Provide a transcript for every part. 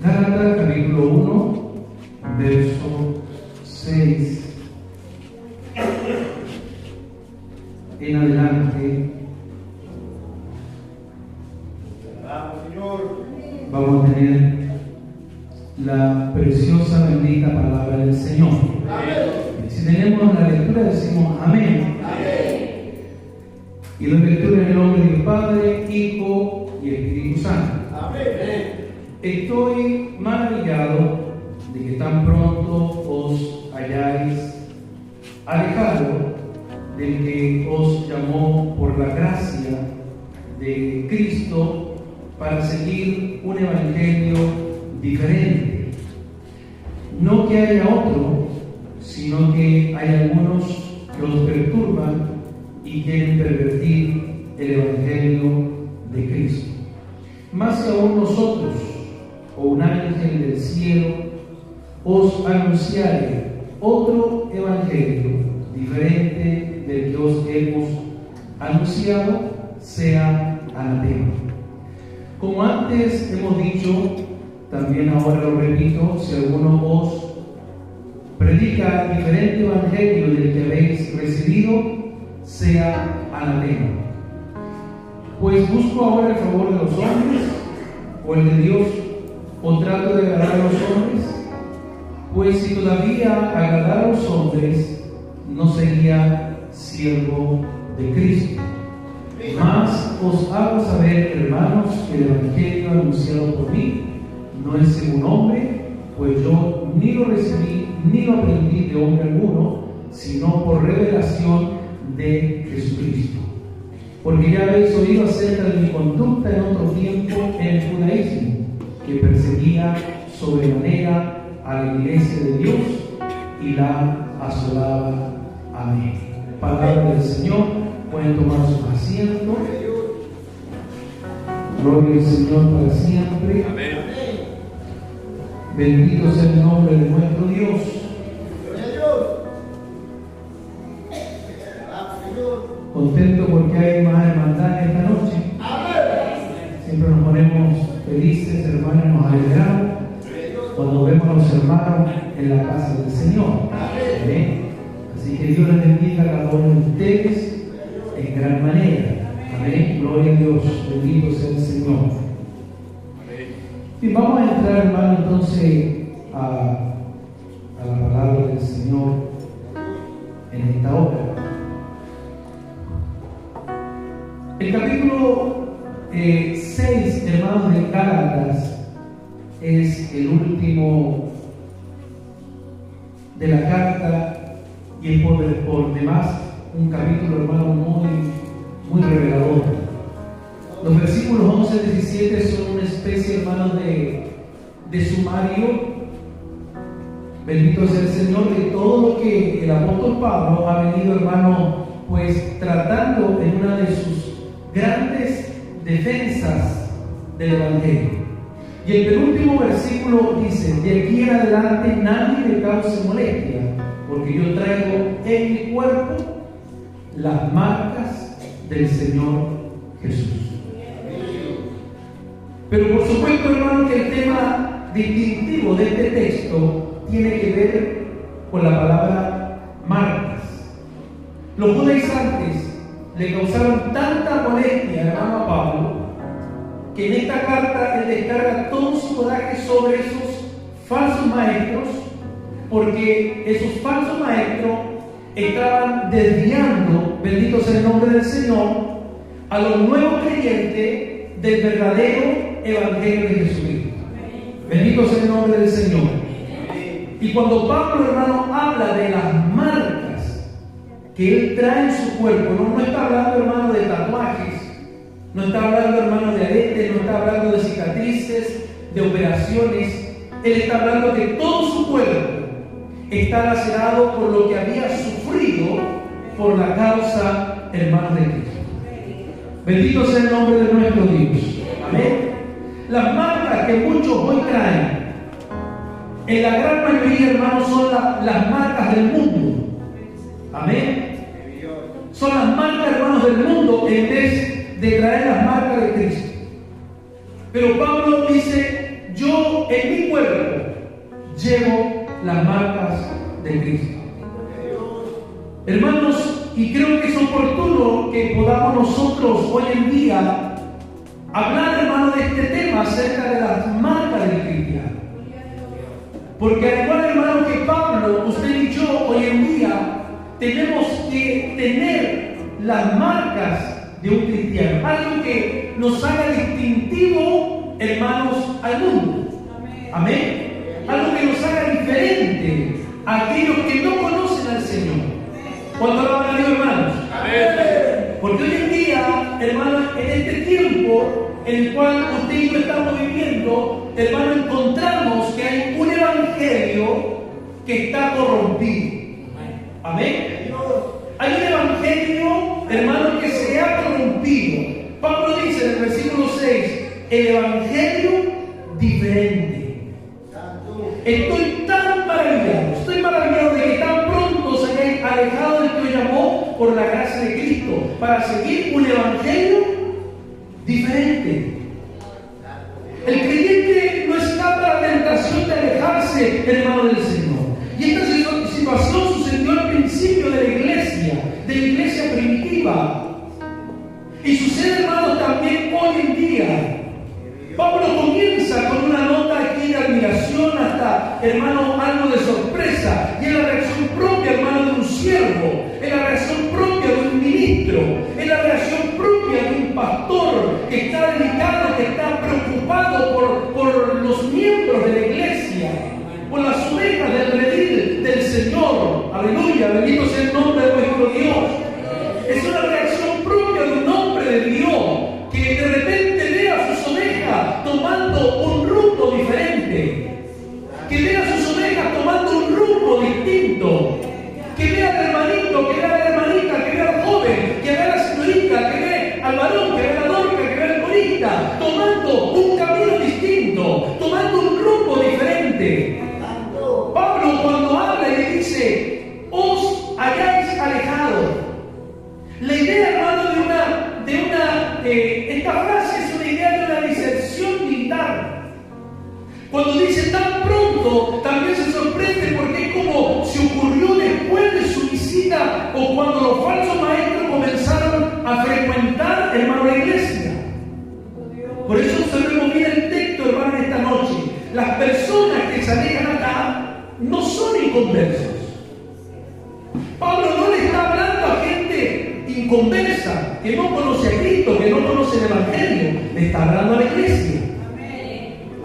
Gálatas capítulo 1, verso 6 en adelante. Vamos a tener la preciosa, bendita palabra del Señor. Si tenemos la lectura, decimos amén. Y la lectura en el nombre del Padre, Hijo y Espíritu Santo. Estoy maravillado de que tan pronto os hayáis alejado del que os llamó por la gracia de Cristo para seguir un evangelio diferente. No que haya otro, sino que hay algunos que los perturban y quieren pervertir el evangelio de Cristo. Más que aún nosotros, o un ángel del cielo, os anunciaré otro evangelio diferente del que os hemos anunciado, sea anatema. Como antes hemos dicho, también ahora lo repito, si alguno os predica diferente evangelio del que habéis recibido, sea anatema. Pues busco ahora el favor de los hombres o el de Dios, o trato de agradar a los hombres. Pues si todavía agradara a los hombres, no sería siervo de Cristo. Mas os hago saber, hermanos, que el evangelio anunciado por mí no es según hombre, pues yo ni lo recibí ni lo aprendí de hombre alguno, sino por revelación de Jesucristo. Porque ya habéis oído acerca de mi conducta en otro tiempo en el judaísmo, que perseguía sobremanera a la iglesia de Dios y la asolaba. Amén. Palabra del Señor. Pueden tomar su asiento. Gloria al Señor para siempre. Amén. Bendito sea el nombre de nuestro Dios. Contento porque hay más hermandad esta noche. Siempre nos ponemos felices, hermanos, nos alegramos cuando vemos a los hermanos en la casa del Señor. Amén. Así que Dios les bendiga a cada uno de ustedes en gran manera. Amén. Gloria a Dios. Bendito sea el Señor. Y vamos a entrar, hermano, entonces a la palabra del Señor en esta hora. El capítulo 6, hermanos, de Gálatas es el último de la carta y es por demás un capítulo, hermano, muy revelador. Los versículos 11 y 17 son una especie, hermano, de sumario. Bendito sea el Señor, de todo lo que el apóstol Pablo ha venido, hermano, pues tratando en una de sus grandes defensas del evangelio. Y el penúltimo versículo dice: de aquí en adelante nadie me cause molestia, porque yo traigo en mi cuerpo las marcas del Señor Jesús. Pero por supuesto, hermano, que el tema distintivo de este texto tiene que ver con la palabra marcas. Los judaizantes le causaron tanta molestia, hermano, a Pablo, que en esta carta él descarga todo su coraje sobre esos falsos maestros, porque esos falsos maestros estaban desviando, bendito sea el nombre del Señor, a los nuevos creyentes del verdadero evangelio de Jesucristo. Bendito sea el nombre del Señor. Y cuando Pablo, hermano, habla de las marcas que él trae en su cuerpo, no está hablando, hermano, de tatuajes, no está hablando, hermano, de aretes, no está hablando de cicatrices, de operaciones. Él está hablando que todo su cuerpo está lacerado por lo que había sufrido por la causa, hermano, de Cristo. Bendito sea el nombre de nuestro Dios. Amén. Las marcas que muchos hoy traen, en la gran mayoría, hermanos, son las marcas del mundo. Amén. Son las marcas, hermanos, del mundo en vez de traer las marcas de Cristo. Pero Pablo dice, yo en mi cuerpo llevo las marcas de Cristo. Hermanos, y creo que es oportuno que podamos nosotros hoy en día hablar, hermano, de este tema acerca de las marcas del cristiano. Porque al igual, hermano, que Pablo, usted y yo hoy en día tenemos que tener las marcas de un cristiano, algo que nos haga distintivo, hermanos, al mundo. Amén. Algo que nos haga diferente a aquellos que no conocen al Señor. ¿Cuánto alaban a Dios, hermanos? Amén. Porque hoy en día, hermanos, en este tiempo en el cual usted y yo estamos viviendo, hermano, encontramos que hay un evangelio que está corrompido. Amén. Hay un evangelio, hermano, que se ha corrompido. Pablo dice en el versículo 6, el evangelio diferente. Estoy maravillado de que tan pronto se hayan alejado del que os llamó por la gracia de Cristo para seguir un evangelio diferente. El creyente no escapa a la tentación de alejarse, hermano, del Señor. Y esta situación sucedió al principio de la iglesia primitiva. Y sucede, hermano, también hoy en día. Pablo comienza con una nota aquí de admiración hasta, hermano, algo de sorpresa. Y es la reacción propia, hermano, de un siervo. Es la reacción propia de un ministro. Es la reacción propia de un pastor que está dedicado, que está preocupado por los miembros de la iglesia, por las ovejas del redil del Señor. Aleluya, bendito sea el nombre de nuestro Dios. Es una reacción propia de un hombre de Dios que de repente ve a sus ovejas tomando un rumbo diferente, que ve a sus ovejas tomando un rumbo distinto, que ve al hermanito, que ve a la hermanita, que ve al joven, que ve a la señorita, que ve al varón, que ve a la dorca, que ve al corista, tomando un camino distinto, tomando un rumbo diferente. Pablo, cuando habla y le dice, os hayáis alejado. La idea, hermano, esta frase es una idea de una diserción militar. Cuando dice tan pronto, también se sorprende porque es como si ocurrió después de su visita o cuando los falsos maestros comenzaron a frecuentar, hermano, la iglesia. Por eso observemos bien el texto, hermano, en esta noche. Las personas que se alejan acá no son inconversos. Pablo no le está hablando a gente inconversa, que no conoce a Cristo, que no conoce el Evangelio. Le está hablando a la iglesia.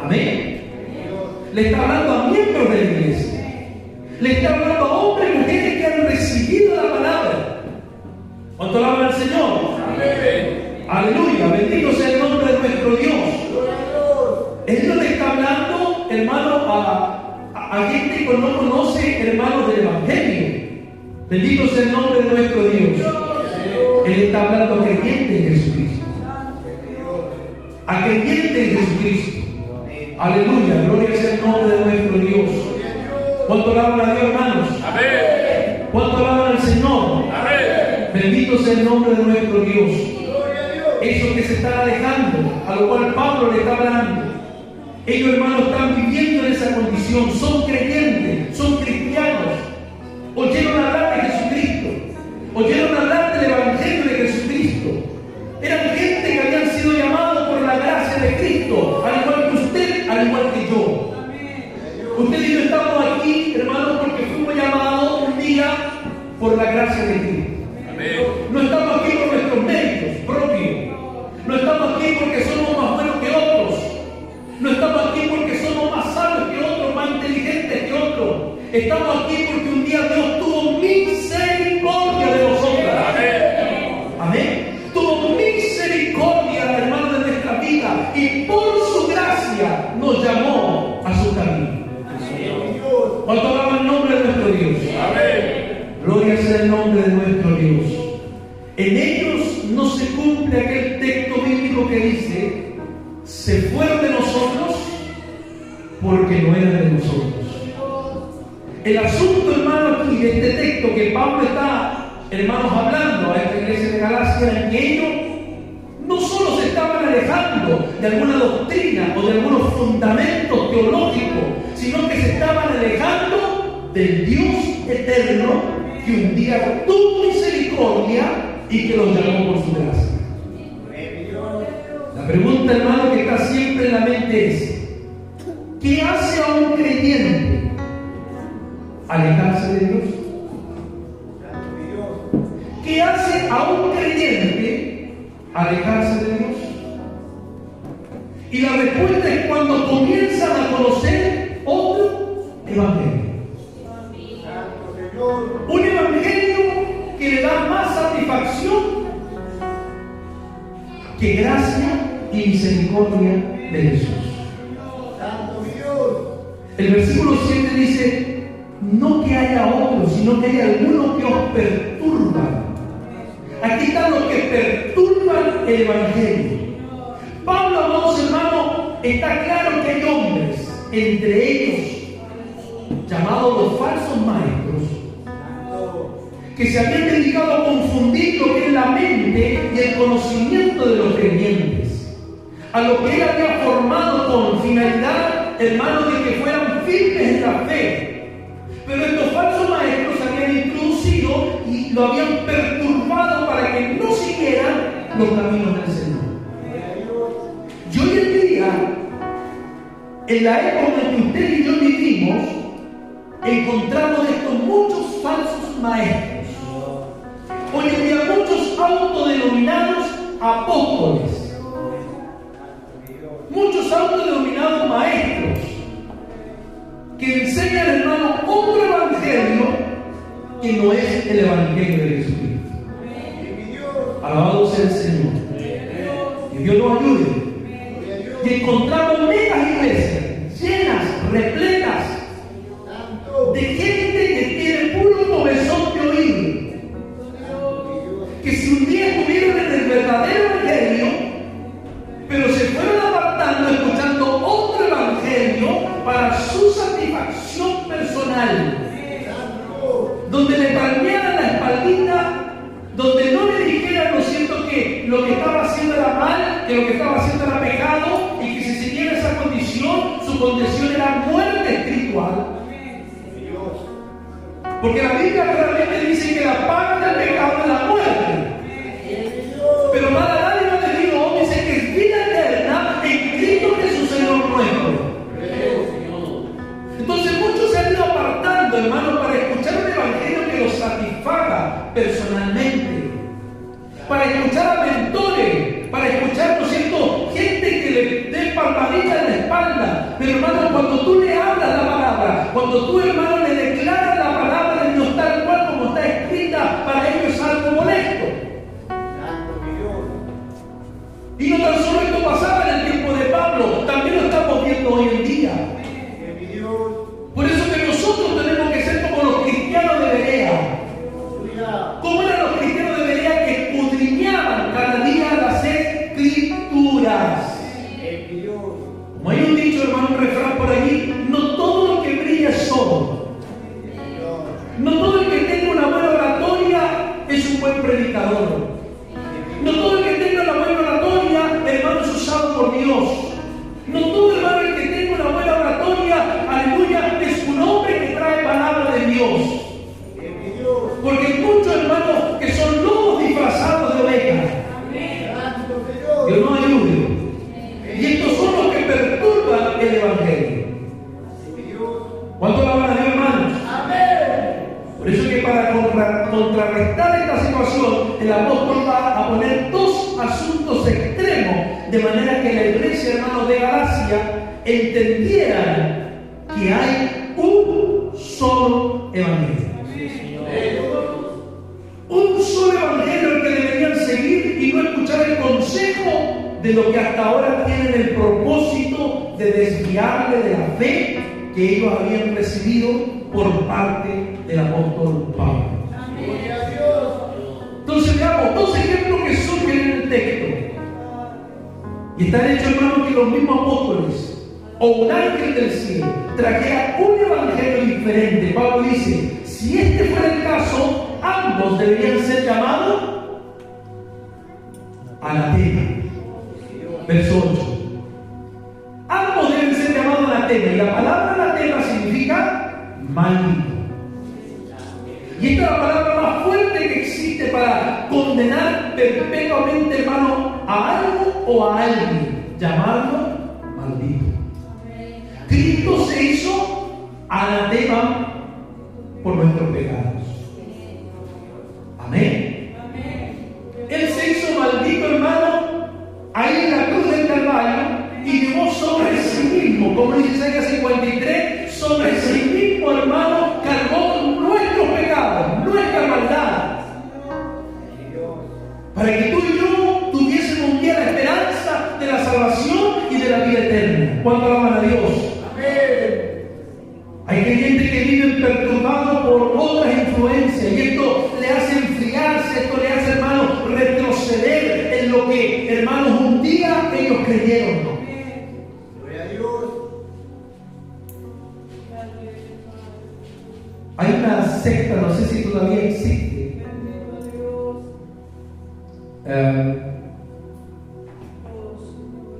Amén. Le está hablando a miembros de la iglesia. Le está hablando a hombres y mujeres que han recibido la palabra. ¿Cuánto alaban al Señor? Amén. Aleluya, bendito sea el nombre de nuestro Dios. Él no le está hablando, hermano, a gente que no conoce, hermanos, del Evangelio. Bendito sea el nombre de nuestro Dios. Él está hablando a creyentes en Jesucristo. A creyentes en Jesucristo. Aleluya, gloria sea el nombre de nuestro Dios. ¿Cuánto alaban a Dios, hermanos? Amén. ¿Cuánto alaban al Señor? Amén. Bendito sea el nombre de nuestro Dios. Esos que se están alejando, a lo cual Pablo le está hablando, ellos, hermanos, están viviendo en esa condición. Son creyentes, son cristianos. Oyeron hablar de Jesucristo, oyeron hablar del Evangelio de Jesucristo. Eran gente que habían sido llamados por la gracia de Cristo, al igual que usted, al igual que yo. Usted y yo estamos aquí, hermanos, porque fuimos llamados un día por la gracia de Cristo. No estamos aquí por nuestros méritos propios. No estamos aquí porque somos más buenos que otros. No estamos aquí porque somos más sabios que otros, más inteligentes que otros. Estamos aquí porque un día Dios tuvo misericordia de nosotros. Amén. Tuvo misericordia, hermano, de nuestra vida y por su gracia nos llamó a su camino. ¿Cuánto alaba el nombre de nuestro Dios? Amén. Gloria sea el nombre de nuestro Dios. En ellos no se cumple aquel texto bíblico que dice: se fueron de nosotros porque no eran de nosotros. El asunto, hermano, aquí de este texto que Pablo está, hermanos, hablando a esta iglesia de Galacia, en que ellos no solo se estaban alejando, de alguna doctrina o de algunos fundamentos teológicos, sino que se estaban alejando del Dios eterno que un día tuvo misericordia y que los llamó por su gracia. La pregunta, hermano, que está siempre en la mente es: ¿qué hace a un creyente alejarse de Dios? ¿Qué hace a un creyente alejarse de Dios? Y la respuesta es cuando comienzan a conocer otro evangelio. Un evangelio que le da más satisfacción que gracia y misericordia de Jesús. El versículo 7 dice: no que haya otros, sino que hay algunos que os perturban. Aquí están los que perturban el evangelio. Pablo, amados hermanos, está claro que hay hombres, entre ellos llamados los falsos maestros, que se habían dedicado a confundir lo que es la mente y el conocimiento de los creyentes, a lo que él había formado con finalidad, hermanos, de que fueran firmes en la fe. Pero estos falsos maestros se habían introducido y lo habían perturbado para que no siguieran los caminos del Señor. Y hoy en día, en la época en que usted y yo vivimos, encontramos estos muchos falsos maestros. Hoy en día muchos autodenominados apóstoles, muchos autodenominados maestros, que enseñan, hermano, otro evangelio que no es el evangelio de Jesucristo. Alabado sea el Señor. Que Dios nos ayude. Y encontramos megas iglesias llenas, repletas de gente que tiene puro comezón de oído, que si un día estuvieron en el verdadero evangelio, pero se fueron apartando escuchando otro evangelio para su satisfacción personal, donde le palmearan la espaldita, donde no le dijeran, lo siento, que lo que estaba haciendo era mal, que lo que estaba haciendo era pecado, y que si siguiera esa condición, su condición era muerte espiritual. Porque la Biblia claramente dice que la paga del pecado es la muerte. Pero para la dádiva de Dios dice que es vida eterna en Cristo Jesús, Señor nuestro. Entonces muchos se han ido apartando, hermanos, para escuchar un evangelio que los satisfaga personalmente, para escuchar a mentores, para escuchar, ¿no es cierto?, gente que le dé palmadita en la espalda. Pero, hermano, cuando tú le hablas la palabra, cuando tú, hermano, le declaras la palabra de Dios tal cual como está escrita, para ellos es algo molesto. Y no tan solo esto pasaba en el tiempo de Pablo, también lo estamos viendo hoy en día. Por eso que nosotros tenemos que ser como los cristianos de Berea. ¿Cómo eran los cristianos de Berea que escudriñaban cada día las escrituras? Como hay un dicho, hermano, un refrán por allí: no todo lo que brilla es oro. No todo el que tenga una buena oratoria es un buen predicador. No todo el que tenga una buena oratoria, hermano, es usado por Dios. No todo, hermano, el que tenga una buena oratoria, aleluya, es un hombre que trae palabra de Dios. Porque hay muchos, hermanos, que son lobos disfrazados de ovejas. Dios nos ayude. Y estos son los que perturban el evangelio. ¿Cuánto la van a Dios, hermanos? Por eso que para contrarrestar esta situación, el apóstol va a poner dos asuntos extremos, de manera que la iglesia, hermanos, de Galacia entendieran que hay un solo evangelio. Un solo evangelio el que deberían seguir y no escuchar el consejo de lo que hasta ahora tienen el propósito de desviarle de la fe que ellos habían recibido por parte del apóstol Pablo. Entonces veamos dos ejemplos que surgen en el texto. Y están hechos, hermanos, que los mismos apóstoles o un ángel del cielo trajera un evangelio diferente. Pablo dice: si este fuera el caso, ambos deberían ser llamados anatema. Verso 8. anatema. Y la palabra anatema significa maldito. Y esta es la palabra más fuerte que existe para condenar perpetuamente, hermano, a algo o a alguien. Llamarlo maldito. Cristo se hizo anatema por nuestros pecados. Amén. Él se hizo maldito, hermano, ahí en la cruz del Calvario, y llevó sobre sí mismo, como dice Isaías 53, sobre sí mismo, hermano, cargó nuestros pecados, nuestra maldad, para que tú y yo tuviésemos un día la esperanza de la salvación y de la vida eterna. ¿Cuánto alaban a Dios? Amén. Hay gente que vive perturbado por otras influencias, y esto le hace enfriarse, esto le hace, hermano, retroceder en lo que, hermanos, un día ellos creyeron. Gloria a Dios. Hay una secta, no sé si todavía existe.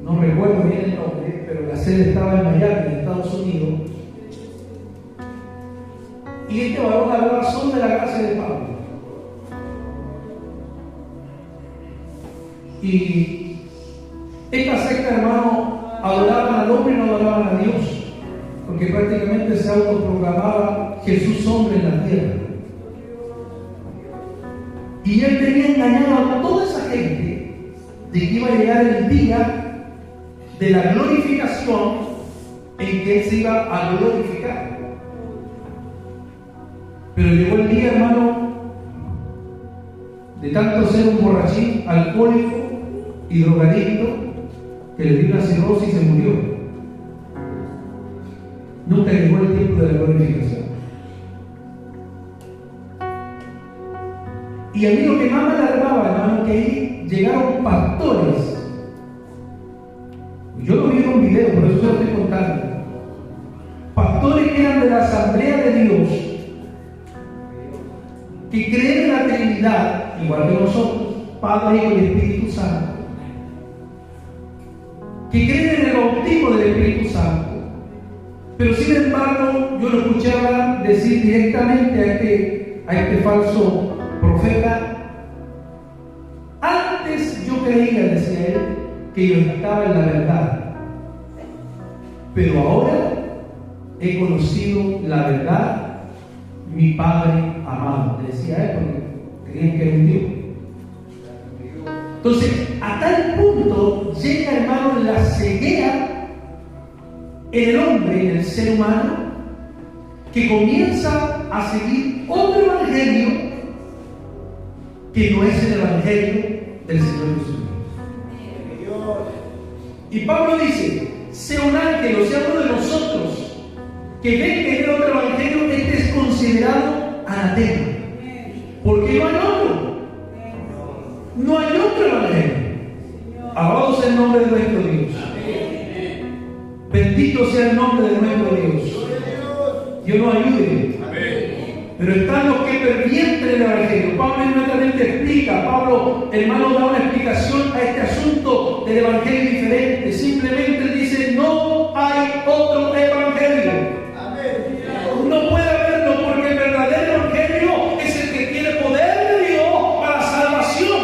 No recuerdo bien el nombre, pero la sede estaba en Miami, en Estados Unidos. Y este varón hablaba solo de la gracia de Pablo. Y esta secta, hermano, adoraban al hombre y no adoraban a Dios, porque prácticamente se autoproclamaba Jesús hombre en la tierra. Y él tenía engañado a toda esa gente de que iba a llegar el día de la glorificación en que él se iba a glorificar. Pero llegó el día, hermano, de tanto ser un borrachín, alcohólico y drogadicto, que le dio una cirrosis y se murió. Nunca llegó el tiempo de la glorificación. Y a mí lo que más me alarmaba, hermano, que ahí llegaron pastores. Yo lo vi en un video, por eso se lo estoy contando. Pastores que eran de la Asamblea de Dios, que creen en la Trinidad, igual que nosotros, Padre, Hijo y Espíritu Santo, que creen en el bautismo del Espíritu Santo, pero sin embargo yo lo escuché hablar, decir directamente a este falso profeta: antes yo creía, decía él, que yo estaba en la verdad, pero ahora he conocido la verdad, mi Padre amado. Le decía a él porque creían que era un Dios. Entonces, a tal punto llega, hermano, la ceguera en el hombre, en el ser humano, que comienza a seguir otro evangelio que no es el evangelio del Señor Jesucristo. Y Pablo dice: sea un ángel o sea uno de nosotros que ve que en otro evangelio, este es considerado anatema, porque no hay otro. No hay otro evangelio. Alabado sea el nombre de nuestro Dios. Bendito sea el nombre de nuestro Dios. Dios nos ayude. Pero están los que pervierten el evangelio. Pablo inmediatamente explica. Pablo, hermano, da una explicación a este asunto del evangelio diferente. Simplemente él dice: no hay otro evangelio. No puede haberlo, porque el verdadero evangelio es el que tiene poder de Dios para salvación.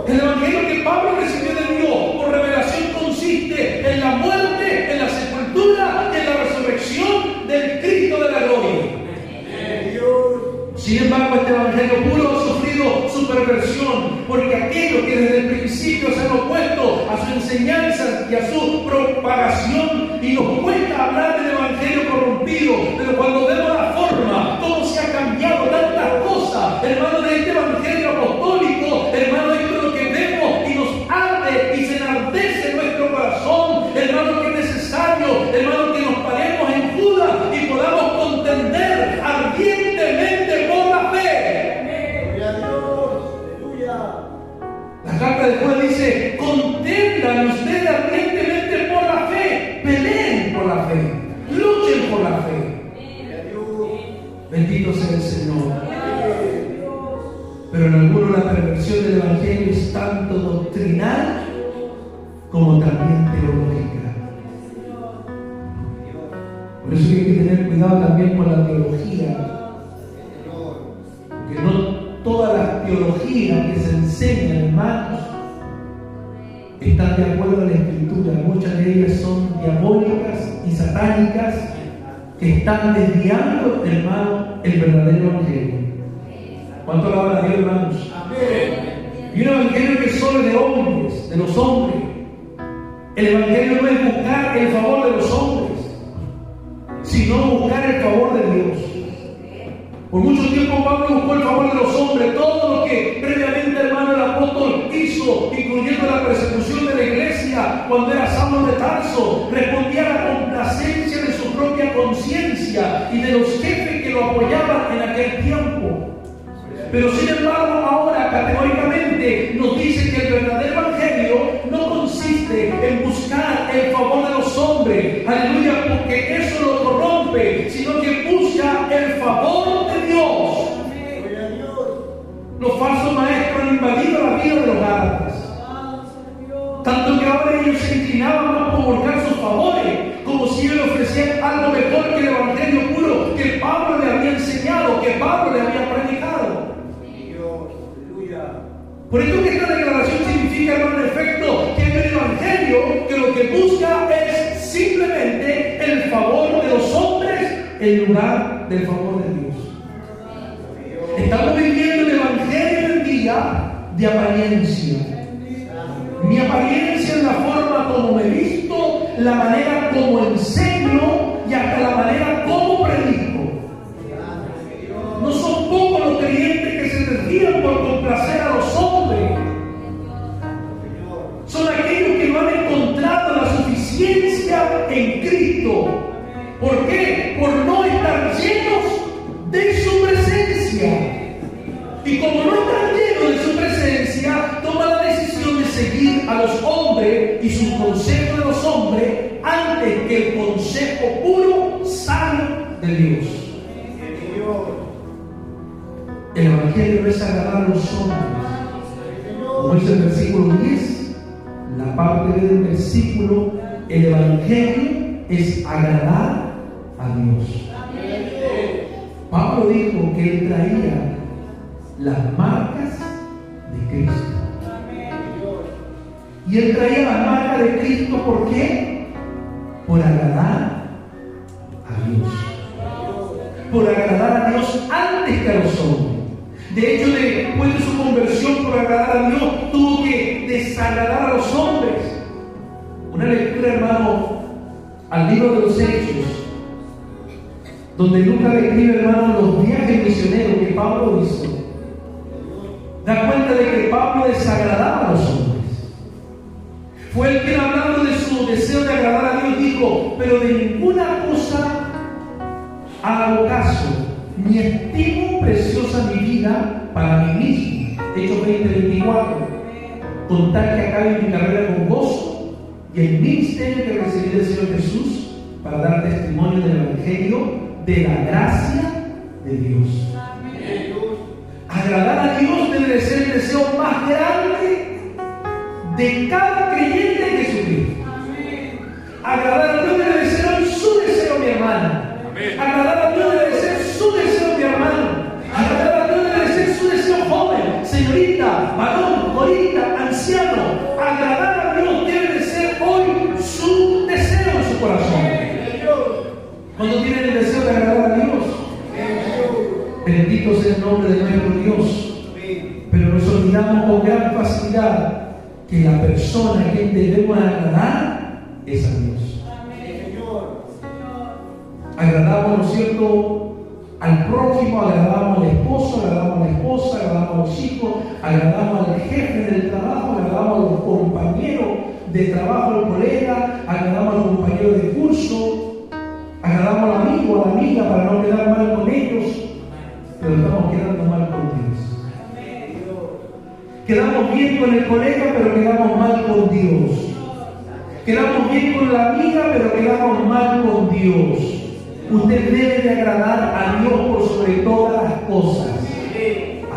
El evangelio que Pablo recibió de Dios por revelación consiste en la muerte, en la sepultura y en la resurrección del Cristo de la gloria. Sin embargo, este evangelio puro ha sufrido su perversión, porque aquellos que desde el principio se han opuesto a su enseñanza y a su propagación, y nos cuesta hablar del evangelio corrompido, pero cuando vemos la forma, cómo se ha cambiado tantas cosas, hermano, de este evangelio apostólico, hermano, esto es lo que vemos y nos arde y se enardece nuestro corazón, hermano, que es necesario, hermano, que nos paremos en Judas y podamos contender ardientemente por la fe. Gloria a Dios, aleluya. La carta de Juan dice: contendan ustedes ardientemente por la fe, peleen por la fe, luchen por la fe. Bendito sea el Señor. Pero en algunos la perversión del evangelio es tanto doctrinal como también teológica. cuidado también con la teología, porque no todas las teologías que se enseñan, hermanos, están de acuerdo a la Escritura. Muchas de ellas son diabólicas y satánicas, que están desviando, hermano, el verdadero evangelio. ¿Cuánto la habla Dios, hermanos? Amén. Y un evangelio que solo es de hombres, de los hombres. El evangelio no es buscar el favor de los hombres, sino buscar el favor de Dios. Por mucho tiempo Pablo buscó el favor de los hombres, todo lo que previamente, hermano, el apóstol hizo, incluyendo la persecución de la iglesia cuando era Saulo de Tarso, respondía a la complacencia de su propia conciencia y de los jefes que lo apoyaban en aquel tiempo. Pero sin embargo, ahora categóricamente nos dice que el verdadero evangelio no consiste en buscar el favor de los hombres, aleluya, porque eso lo corrompe, sino que busca el favor de Dios. Los falsos maestros han invadido la vida de los Gálatas, tanto que ahora ellos se inclinaban más por buscar sus favores, como si ellos ofrecían algo mejor que el evangelio puro que Pablo le había enseñado, que Pablo le había predicado. Por eso que esta declaración significa, hermano, en efecto, que es el evangelio que lo que busca es simplemente el favor de los hombres en lugar del favor de Dios. Estamos viviendo el evangelio en día de apariencia. Mi apariencia es la forma como me visto, la manera como enseño y hasta la manera como predico. No son pocos los creyentes que se desvían por complacer a los hombres. Son aquellos que no han encontrado la suficiencia en Cristo. ¿Por qué? Por no estar llenos de su presencia. Y como no están llenos de su presencia, toman la decisión de seguir a los hombres y sus consejos de los hombres antes que el consejo puro, sano de Dios. El evangelio no es agradar a los hombres. Como dice el versículo 10, la parte del versículo, el evangelio es agradar a Dios. Pablo dijo que él traía las marcas de Cristo. Y él traía las marcas de Cristo, ¿por qué? Por agradar a Dios. Por agradar a Dios antes que a los hombres. De hecho, después de su conversión por agradar a Dios, tuvo que desagradar a los hombres. Una lectura, hermano, al libro de los Hechos, donde Lucas describe, hermano, los viajes misioneros que Pablo hizo. Da cuenta de que Pablo desagradaba a los hombres. Fue el que, hablando de su deseo de agradar a Dios, dijo: pero de ninguna cosa hago caso, ni estimo preciosa mi vida para mí mismo. Hechos 20:24. Con tal que acabe mi carrera con gozo y el ministerio que recibí del Señor Jesús para dar testimonio del Evangelio de la gracia de Dios. Agradar a Dios debe de ser el deseo más grande de cada creyente en Jesucristo. Agradar a Dios debe de ser hoy su deseo, mi hermana. Agradar a Dios debe de ser su deseo, mi hermano. Agradar a Dios debe de ser su deseo, joven, señorita, varón, jovenita, anciano. Agradar a Dios debe de ser hoy su deseo en su corazón. Cuando tienen el deseo de agradar a Dios, bendito sea el nombre de nuestro Dios. Pero nos olvidamos con gran facilidad que la persona a quien debemos agradar es a Dios. Agradamos, ¿no es cierto?, al prójimo, agradamos al esposo, agradamos a la esposa, agradamos a los hijos, agradamos al jefe del trabajo, agradamos a los compañeros de trabajo, al colega, agradamos a los compañeros de curso, agradamos al amigo, a la amiga para no quedar mal con ellos, pero estamos quedando mal con Dios. Quedamos bien con el colega, pero quedamos mal con Dios. Quedamos bien con la amiga, pero quedamos mal con Dios. Usted debe de agradar a Dios por sobre todas las cosas.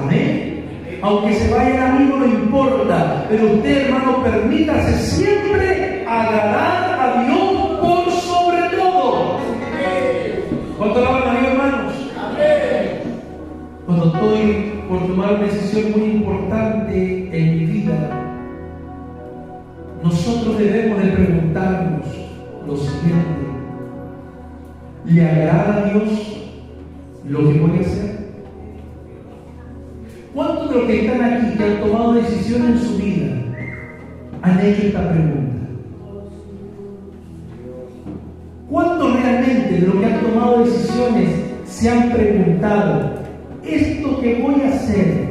Amén. Aunque se vaya el amigo, no importa. Pero usted, hermano, permítase siempre agradar a Dios por sobre todo. ¿Cuánto decisión muy importante en mi vida, nosotros debemos de preguntarnos lo siguiente: ¿le agrada a Dios lo que voy a hacer? ¿Cuántos de los que están aquí, que han tomado decisiones en su vida, han hecho esta pregunta? ¿Cuántos realmente de los que han tomado decisiones se han preguntado: ¿esto que voy a hacer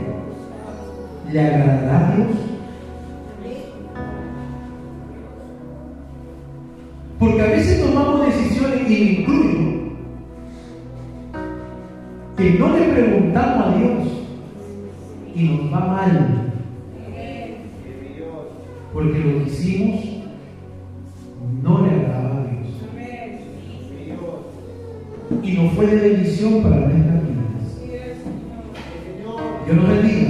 le agradará a Dios? Porque a veces tomamos decisiones, y me incluyo, que no le preguntamos a Dios y nos va mal, porque lo que hicimos no le agradaba a Dios y no fue de bendición para nuestras vidas. Dios nos bendiga.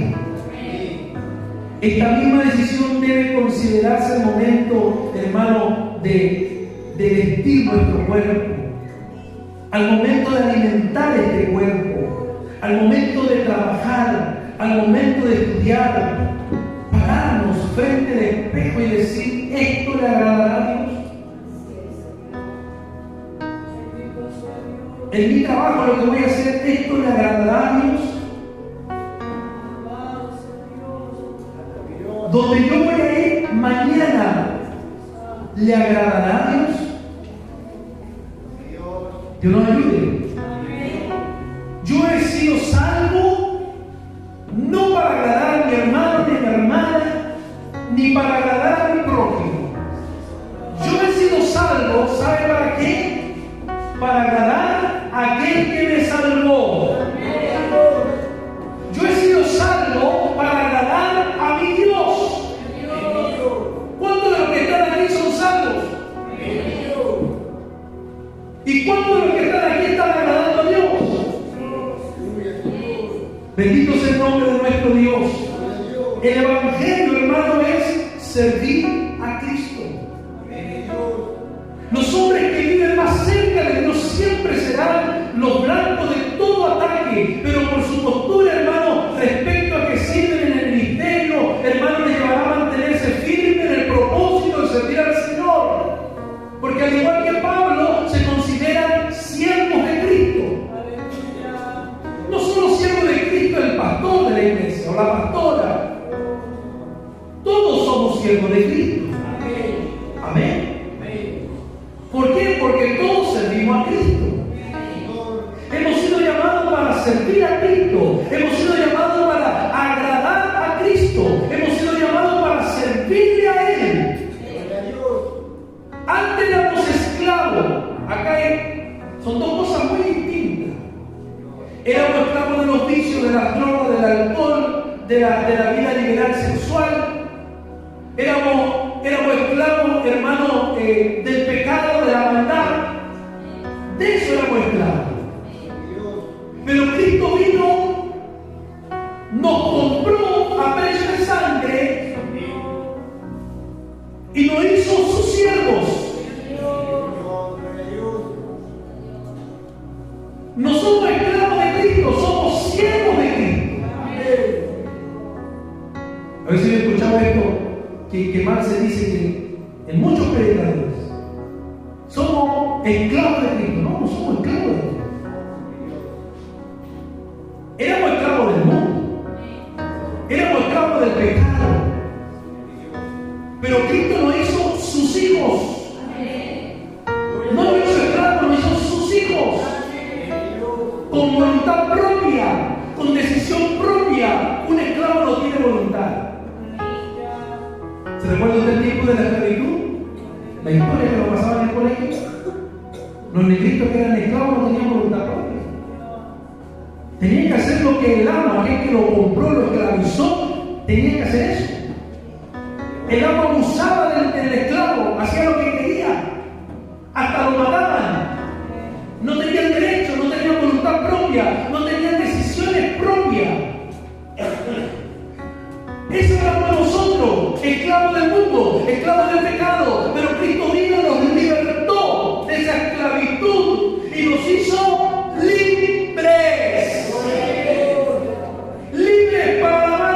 Esta misma decisión debe considerarse al momento, hermano, de vestir nuestro cuerpo, al momento de alimentar este cuerpo, al momento de trabajar, al momento de estudiar. Pararnos frente al espejo y decir: ¿esto le agradará a Dios? En mi trabajo lo que voy a hacer, ¿esto le agradará a Dios? Donde yo voy a ir mañana, ¿le agradará a Dios? Dios nos ayude. Yo he sido salvo no para agradar a mi hermano ni a mi hermana, ni para agradar a mi prójimo. Yo he sido salvo, ¿sabe para qué? Para agradar a aquel que me salvó. Yo he sido salvo para agradar a mi Dios. ¿Cuántos de los que están aquí son salvos? ¿Y cuántos de los que están aquí están agradando a Dios? Bendito sea el nombre de nuestro Dios. El Evangelio, hermano, es servir a Cristo. Los hombres que viven más cerca de Dios siempre serán los blancos de todo ataque, pero por su postura, hermano, respecto a que sirven en el ministerio, hermano, les llevará a mantenerse firmes en el propósito de servir al Señor. Porque al igual que Pablo, se consideran siervos de Cristo. No solo siervos de Cristo el pastor de la iglesia o la pastora. Todos somos siervos de Cristo. Amén. ¿Por qué? Porque todos servimos a Cristo. Hemos sido llamados para servir a Cristo. Hemos sido llamados para agradar a Cristo. Hemos sido llamados para servirle a Él. Antes éramos esclavos. Acá son dos cosas muy distintas. Éramos esclavos de los vicios, de las drogas, del alcohol, de la vida liberal sexual. Éramos esclavos, hermano, del pecado, de la maldad. De eso éramos esclavos. Pero Cristo vino, nos compró a precio de sangre y nos hizo sus siervos. No somos esclavos de Cristo, somos siervos de Cristo. A veces yo he escuchado esto, que mal se dice que en muchos predicadores somos esclavos de Cristo. No somos esclavos de Cristo. Éramos esclavos del mundo, éramos esclavos del pecado, pero Cristo nos hizo sus hijos. No nos hizo esclavos, nos hizo sus hijos, con voluntad propia, con decisión propia. Un esclavo no tiene voluntad. ¿Se recuerda usted el tiempo de la esclavitud? La historia que lo pasaba en el colegio. Los negritos que eran esclavos no tenían voluntad propia. Tenían que hacer lo que el amo, aquel que lo compró, lo esclavizó, tenía que hacer eso. El amo abusaba del esclavo, hacía lo que quería, hasta lo mataban. No tenían derecho, no tenían voluntad propia, no tenían decisiones propias. Eso éramos nosotros, esclavos del mundo, esclavos del pecado. Pero Cristo vino y nos libertó de esa esclavitud y nos hizo libres. Libres para amar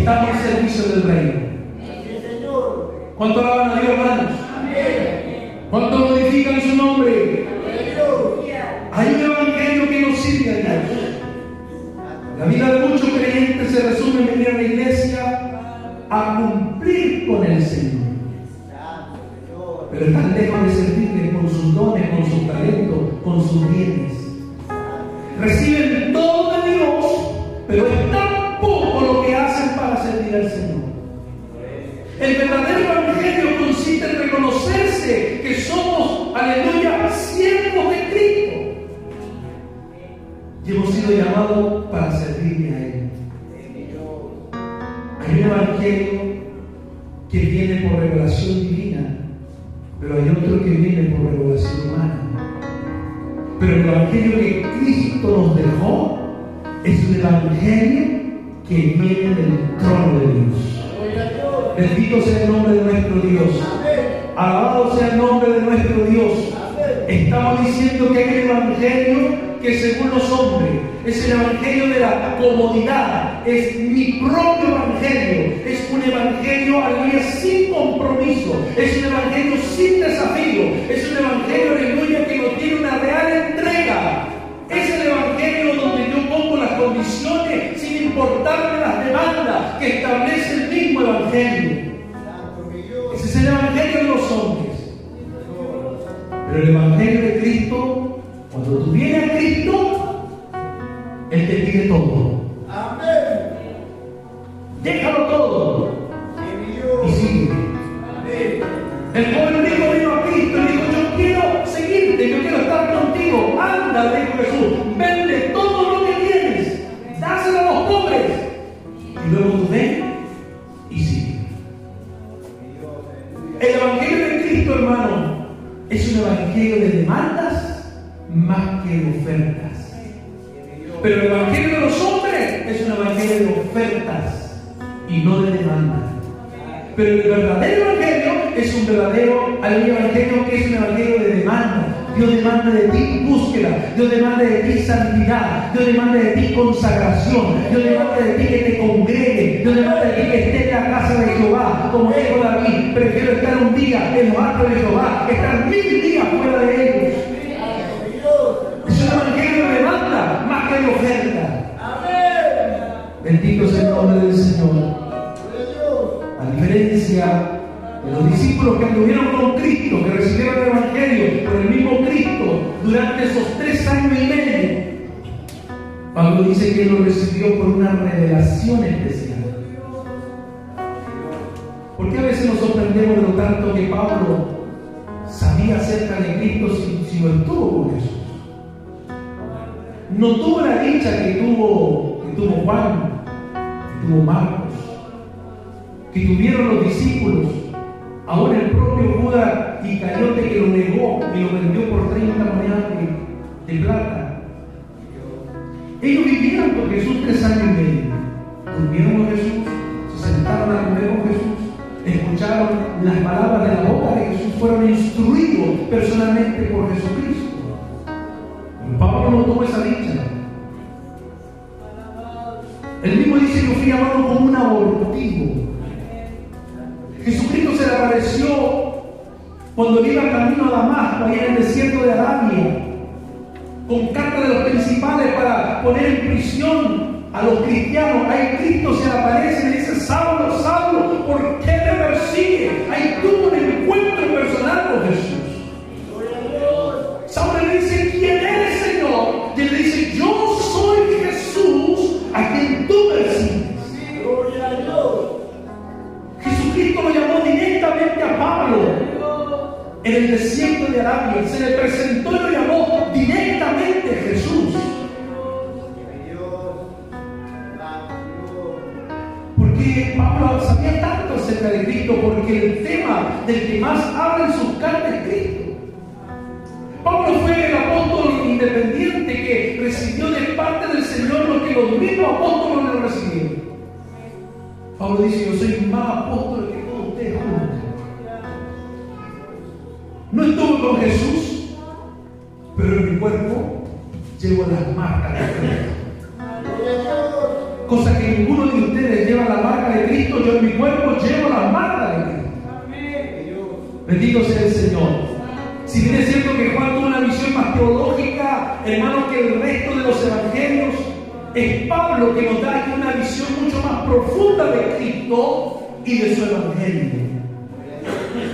estamos al servicio del reino. ¿Cuánto alaban a Dios, hermanos? ¿Cuánto glorifican su nombre? Hay un evangelio que nos sirve a Dios. La vida de muchos creyentes se resume en venir a la iglesia a cumplir con el Señor. Pero están lejos de servirle con sus dones, con sus talentos, con sus bienes. Reciben todo de Dios, pero es tan poco lo que hacen para servir al Señor. El verdadero evangelio consiste en reconocerse que somos, aleluya, siervos de Cristo. Y hemos sido llamados para servirle a Él. Hay un evangelio que viene por revelación divina, pero hay otro que viene por revelación humana. Pero el evangelio que Cristo nos dejó es un evangelio que viene del trono de Dios. Bendito sea el nombre de nuestro Dios. Alabado sea el nombre de nuestro Dios. Estamos diciendo que hay un evangelio que según los hombres es el evangelio de la comodidad, es mi propio evangelio, es un evangelio al día sin compromiso, es un evangelio sin desafío, es un evangelio, aleluya, que no tiene una real entrega. Es el evangelio donde yo pongo las condiciones sin importarme las demandas que establece el mismo evangelio. Ese es el evangelio de los hombres. Pero el evangelio de Cristo, cuando tú vienes a Cristo, Él te pide todo. Amén. Déjalo todo y sigue. El joven rico vino a Cristo y dijo: yo quiero seguirte, yo quiero estar contigo. Anda, le dijo Jesús, vende todo lo que tienes, dáselo a los pobres, y luego tú ven y sigue. El evangelio de Cristo, hermano, es un evangelio de demandas más que de ofertas. Pero el evangelio de los hombres es un evangelio de ofertas y no de demandas. Pero el verdadero evangelio es un verdadero evangelio que es un evangelio de demanda. Dios demanda de ti búsqueda, Dios demanda de ti santidad, Dios demanda de ti consagración, Dios demanda de ti que te congregue, Dios demanda de ti que estés en la casa de Jehová. Como dijo David, prefiero estar un día en los atrios de Jehová que estar 1000 días fuera de ellos. Es un evangelio de demanda más que de oferta. Bendito sea el nombre del Señor. A diferencia de los discípulos que anduvieron con Cristo, que recibieron el evangelio por el mismo Cristo durante esos 3 años y medio, Pablo dice que él lo recibió por una revelación especial. ¿Por qué a veces nos sorprendemos de lo tanto que Pablo sabía acerca de Cristo si no estuvo con Jesús? No tuvo la dicha que tuvo Juan, que tuvo Marcos, que tuvieron los discípulos, aún el propio Judas Iscariote, que lo negó y lo vendió por 30 monedas de plata. Ellos vivieron con Jesús 3 años y medio. Durmieron con Jesús, se sentaron a comer con Jesús, escucharon las palabras de la boca de Jesús, fueron instruidos personalmente por Jesucristo. Y Pablo no tuvo esa dicha. Él mismo dice que fui llamado como un abortivo. Jesucristo se le apareció cuando iba camino a Damasco, ahí en el desierto de Arabia, con carta de los principales para poner en prisión a los cristianos. Ahí Cristo se le aparece y le dice: Saulo, Saulo, ¿por qué me persigue? Ahí tuvo un encuentro personal con Jesús. Saulo le dice: ¿quién eres, Señor? Y él le dice: yo soy Jesús a quien tú persigues. Jesucristo lo llamó directamente a Pablo en el desierto de Arabia. Se le presentó y lo llamó directamente Jesús. Porque Pablo sabía tanto acerca de Cristo, porque el tema del que más habla en sus cartas es Cristo. Pablo fue el apóstol independiente que recibió de parte del Señor lo que los mismos apóstoles no recibieron. Pablo dice: yo soy más apóstol que todos ustedes juntos. No estuve con Jesús, pero en mi cuerpo llevo las marcas de Cristo. Cosa que ninguno de ustedes lleva la marca de Cristo, yo en mi cuerpo llevo la marca de Cristo. Bendito sea el Señor. Si bien es cierto que Juan tuvo una visión más teológica, hermano, que el resto de los evangelios, es Pablo que nos da aquí una visión mucho más profunda de Cristo y de su evangelio.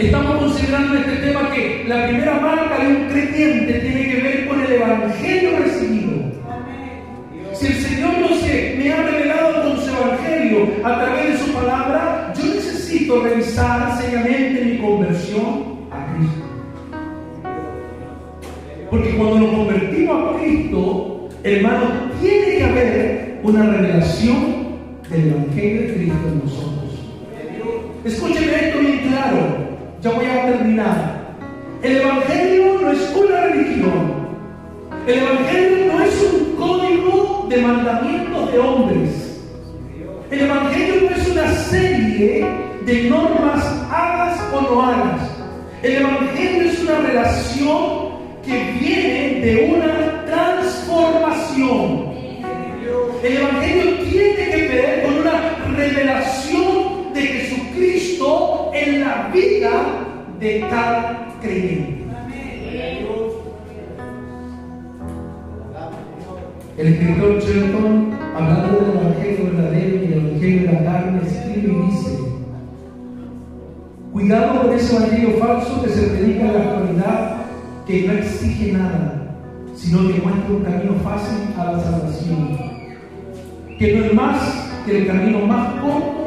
Estamos considerando en este tema que la primera marca de un creyente tiene que ver con el evangelio recibido. Si el Señor me ha revelado con su evangelio a través de su palabra, yo necesito revisar seriamente mi conversión a Cristo. Porque cuando nos convertimos a Cristo, hermanos, tiene que haber una revelación del evangelio de Cristo en nosotros. Escúcheme esto bien claro, ya voy a terminar. El evangelio no es una religión. El evangelio no es un código de mandamientos de hombres. El evangelio no es una serie de normas, hagas o no hagas. El evangelio es una relación que viene de una transformación. El evangelio tiene que ver con una revelación de Jesucristo en la vida de cada creyente. El escritor Shelton, hablando del evangelio verdadero y el evangelio de la carne, escribe y dice: cuidado con ese evangelio falso que se predica en la actualidad, que no exige nada, sino que muestra un camino fácil a la salvación, que no es más que el camino más corto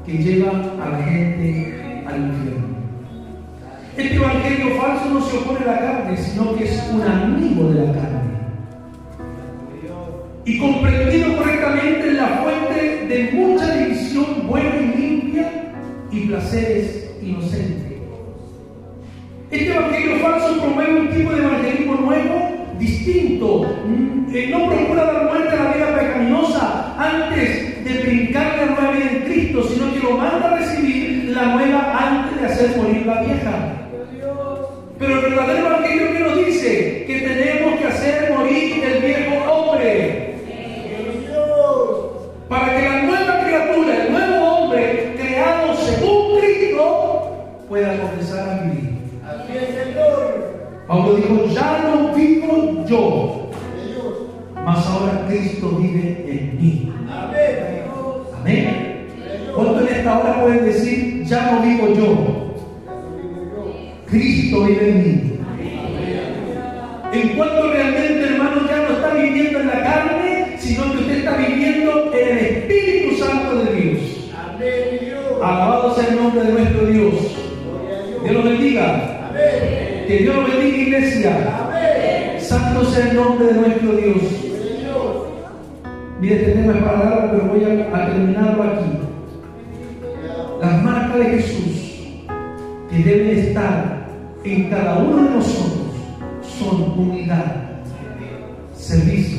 que lleva a la gente al infierno. Este evangelio falso no se opone a la carne, sino que es un amigo de la carne. Y comprendido correctamente es la fuente de mucha división buena y limpia y placeres inocentes. Este evangelio falso promueve un tipo de evangelismo nuevo, distinto. No procura dar muerte a la vida pecaminosa antes de brincar la nueva vida en Cristo, sino que lo manda a recibir la nueva antes de hacer morir la vieja. Pero el verdadero evangelio que nos dice que tenemos que hacer morir el viejo hombre, para que la nueva criatura, el nuevo hombre creado según Cristo, pueda comenzar a vivir. Así es, Señor. Pablo dijo: ya no vivo yo, mas ahora Cristo vive en mí. Amén. Amén. ¿Cuánto en esta hora pueden decir: ya no vivo yo, Cristo vive en mí? En cuanto realmente, hermano, ya no está viviendo en la carne, sino que usted está viviendo en el Espíritu Santo de Dios. Amén. Alabado sea el nombre de nuestro Dios. Dios lo bendiga. Amén. Que Dios lo bendiga, iglesia. Amén. Santo sea el nombre de nuestro Dios. Mire, este tema es para largo, pero voy a terminarlo aquí. Las marcas de Jesús que deben estar en cada uno de nosotros son humildad, servicio,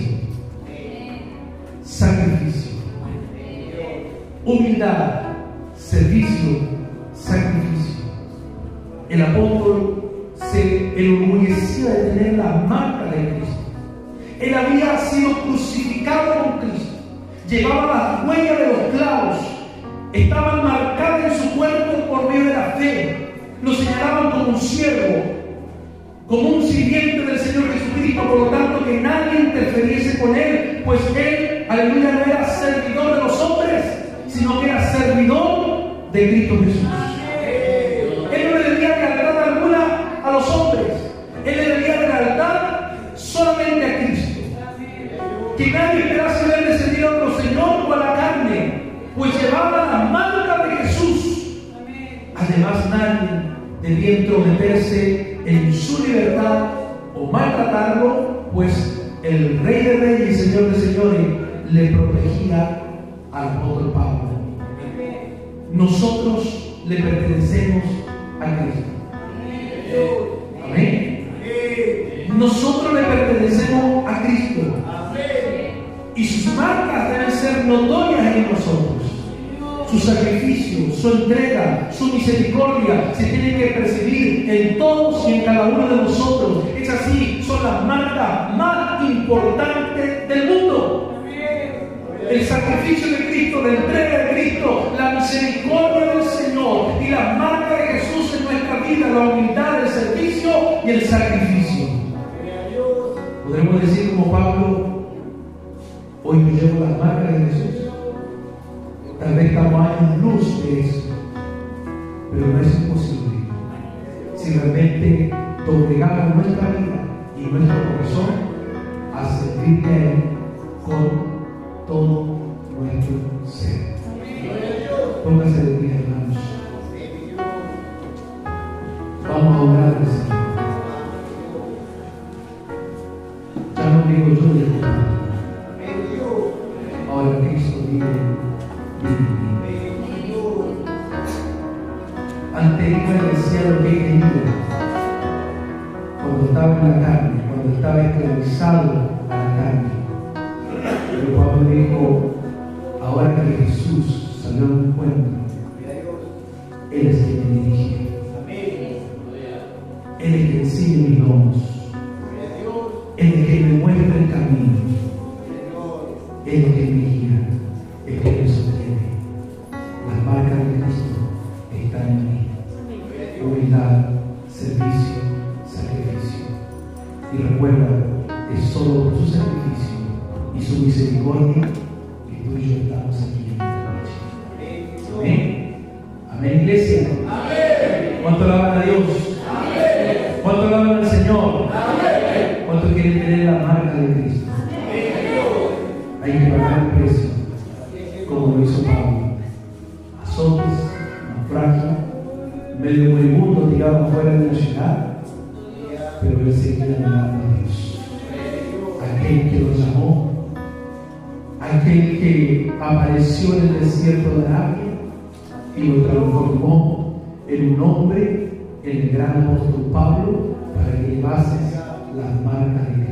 sacrificio. Humildad, servicio, sacrificio. El apóstol se enorgullecía de tener la marca de Cristo. Él había sido crucificado con Cristo, llevaba las huellas de los clavos, estaban marcadas en su cuerpo por medio de la fe, lo señalaban como un siervo, como un sirviente del Señor Jesucristo, por lo tanto que nadie interferiese con él, pues él, aleluya, no era servidor de los hombres, sino que era servidor de Cristo Jesús. Él no le debía lealtad alguna a los hombres, él le debía lealtad solamente a Cristo. Que nadie esperase ver descendido a otro Señor o a la carne, pues llevaba la marca de Jesús. Además, nadie debía entrometerse en su libertad o maltratarlo, pues el Rey de Reyes y Señor de Señores le protegía al apóstol Pablo. Nosotros le pertenecemos a Cristo. Amén. Nosotros le pertenecemos a Cristo. Y sus marcas deben ser notorias en nosotros. Su sacrificio, su entrega, su misericordia se tienen que percibir en todos y en cada uno de nosotros. Es así, son las marcas más importantes del mundo. El sacrificio de Cristo, la entrega de Cristo, la misericordia del Señor y la marca de Jesús en nuestra vida, la humildad, el servicio y el sacrificio. Podremos decir como Pablo, hoy yo llevo las marcas de Jesús. Tal vez estamos años luz de eso, pero no es imposible si realmente doblegamos nuestra vida y nuestro corazón a servirle a Él con todo nuestro ser. Póngase de pie, hermanos. Vamos a orar al Señor. Ya no digo yo de Dios. Ahora Cristo vive en mí. Antes iba decía lo que he querido. Cuando estaba en la carne, cuando estaba esclavizado a la carne. Pero Pablo dijo, ahora que Jesús salió al encuentro, Él es quien me dirige. Él es quien sigue mis lomos. Él es quien me muestra el camino. Él es quien me guía. Él es quien me sostiene. Las marcas de Cristo están en mí. Humildad, servicio, sacrificio. Y recuerda, es solo por su sacrificio y su misericordia que tú y yo estamos aquí en esta noche. Amén. Amén, iglesia. Amén. ¿Cuánto alaban a Dios? Amén. ¿Cuánto alaban al Señor? Amén. ¿Cuánto quieren tener la marca de Cristo? Amén. Hay que pagar el precio, como lo hizo Pablo. Azotes, naufragio, medio moribundo tirado fuera de la ciudad, pero él seguía amando a Dios. Aquel que lo llamó, aquel que apareció en el desierto de Arabia y lo transformó en un hombre, en el gran apóstol Pablo, para que llevase las marcas de Cristo.